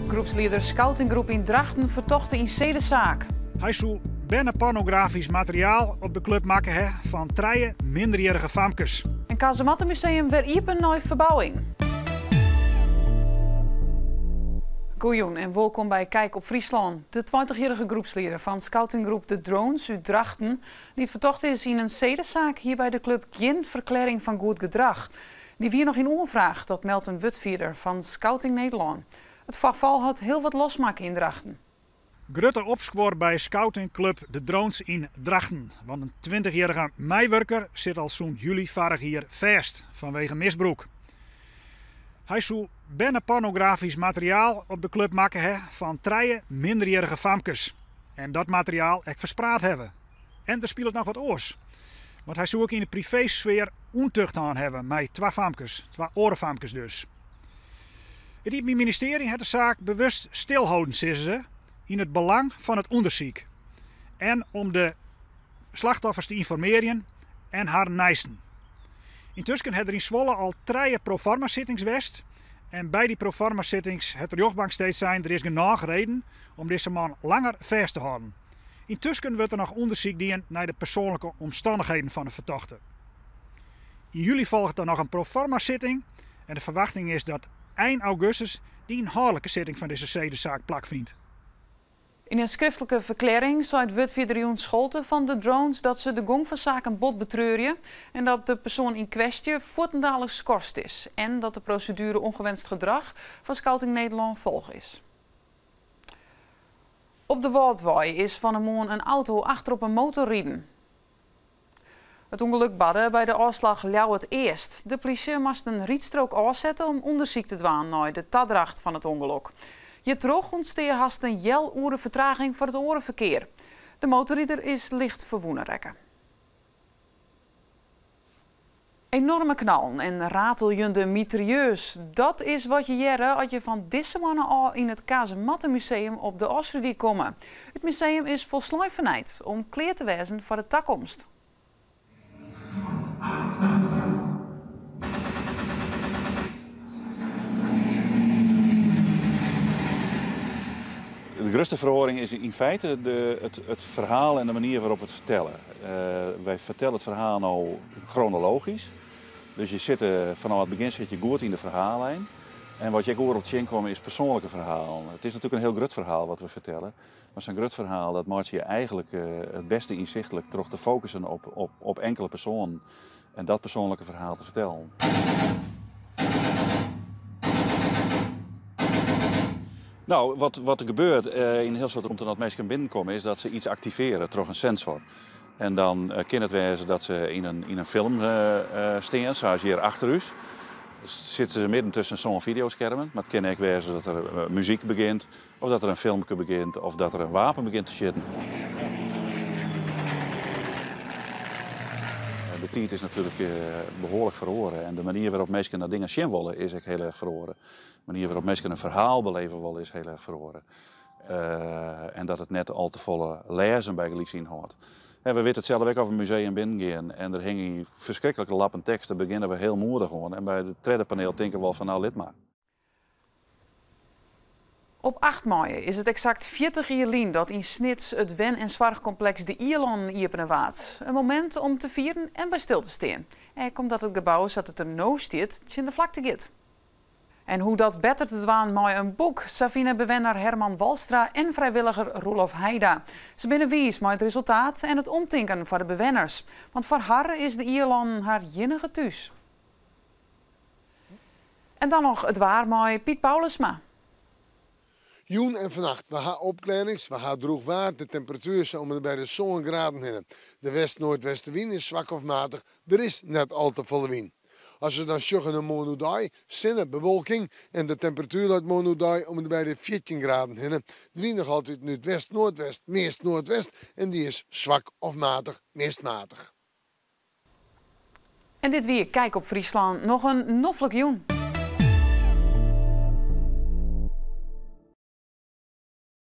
Groepsleider Scoutinggroep in Drachten vertochte in zedenzaak. Hij zou bijna pornografisch materiaal op de club maken van 3 minderjarige famkes. En Kazemattenmuseum weer iepen naar verbouwing. Goeien en welkom bij Kijk op Friesland. De 20-jarige groepsleider van Scoutinggroep De Drones uit Drachten, die het vertocht is in een zedenzaak hier bij de club geen verklaring van goed gedrag. Die weer nog in onvraag, dat meldt een woordvoerder van Scouting Nederland. Het geval had heel wat losmaken in Drachten. Grutte opschoor bij Scoutingclub De Drones in Drachten. Want een 20-jarige meiwerker zit al zo'n juli vorig jaar vast vanwege misbruik. Hij zou bijna pornografisch materiaal op de club maken van 3 minderjarige famkes. En dat materiaal ik verspraat hebben. En er speelt nog wat oors. Want hij zou ook in de privésfeer ontucht aan hebben met 2 famkes, 2 orenfamkes dus. Het ministerie heeft de zaak bewust stilhouden, zeggen ze, in het belang van het onderzoek. En om de slachtoffers te informeren en haar nijsten. Intussen hebben er in Zwolle al 3 proforma-zittings geweest. En bij die proforma-zittings het de rechtbank steeds zijn, er is genoeg reden om deze man langer vast te houden. Intussen wordt er nog onderzoek gedaan naar de persoonlijke omstandigheden van de verdachte. In juli volgt er nog een proforma-zitting en de verwachting is dat eind augustus die inhoudelijke zitting van deze zedenzaak plaatsvindt. In een schriftelijke verklaring zei het woordvoerder Joen Scholte van de Drones dat ze de gang van zaken bot betreuren en dat de persoon in kwestie voortdurend geschorst is en dat de procedure ongewenst gedrag van Scouting Nederland volg is. Op de Waldwei is van een man een auto achterop een motor rijden. Het ongeluk badde bij de afslag Ljouwert eerst. De politie moest een rietstrook afzetten om onderzoek te doen naar de tadracht van het ongeluk. Je terug ontsteer haast een uren vertraging voor het orenverkeer. De motorrijder is licht verwoenerekken. Enorme knallen en rateljende mitrailleurs. Dat is wat je jaren als je van deze mannen al in het Kazemattenmuseum op de Oosterdiek komen. Het museum is vol sluivenheid om kleer te wijzen voor de toekomst. De grootste verhoring is in feite het verhaal en de manier waarop we het vertellen. Wij vertellen het verhaal nou chronologisch. Dus je zit vanaf het begin zit je goed in de verhaallijn. En wat je ook op zien komt is persoonlijke verhaal. Het is natuurlijk een heel groot verhaal wat we vertellen. Maar zo'n groot verhaal dat maakt je eigenlijk het beste inzichtelijk terug te focussen op enkele personen. En dat persoonlijke verhaal te vertellen. Nou, wat er gebeurt in heel soort rond dat mensen binnenkomen is dat ze iets activeren door een sensor. En dan kan het wezen dat ze in een film staan, zoals hier achter u. Dus zitten ze midden tussen zo'n videoschermen. Maar het kan ook wezen dat er muziek begint, of dat er een filmpje begint, of dat er een wapen begint te schieten. De tijd is natuurlijk behoorlijk verloren en de manier waarop mensen naar dingen zien willen is ook heel erg verloren. De manier waarop mensen een verhaal beleven willen is heel erg verloren. En dat het net al te volle lezen bij gelijk zien hoort. En we weten het zelf ook over een museum binnengaan en er hingen verschrikkelijke lappen teksten, beginnen we heel moedig gewoon. En bij het tweede paneel denken we wel van nou lid maar. Op 8 mei is het exact 40 jaar geleden dat in Snits het wen- en zorgcomplex de Ierland iepenen waard. Een moment om te vieren en bij stil te staan. En omdat het gebouw zat het er nou stiet, in de vlakte git. En hoe dat beter te doen met een boek, Savine bewenner Herman Walstra en vrijwilliger Roelof Heida. Ze binnen wies met het resultaat en het omtinken voor de bewenners. Want voor haar is de Ierland haar enige thuis. En dan nog het waar met Piet Paulusma. Joen en vannacht, we gaan opklarings, we gaan droog waard, de temperatuur is om bij de zo'n graden heen. De west-noordwestenwind is zwak of matig, er is net al te volle wind. Als we dan sjuggen een monodai, zinnen bewolking en de temperatuur uit monodai om bij de 14 graden heen. De wind nog altijd nu west-noordwest, meest noordwest en die is zwak of matig, meest matig. En dit weer, Kijk op Friesland, nog een noffelijk joen.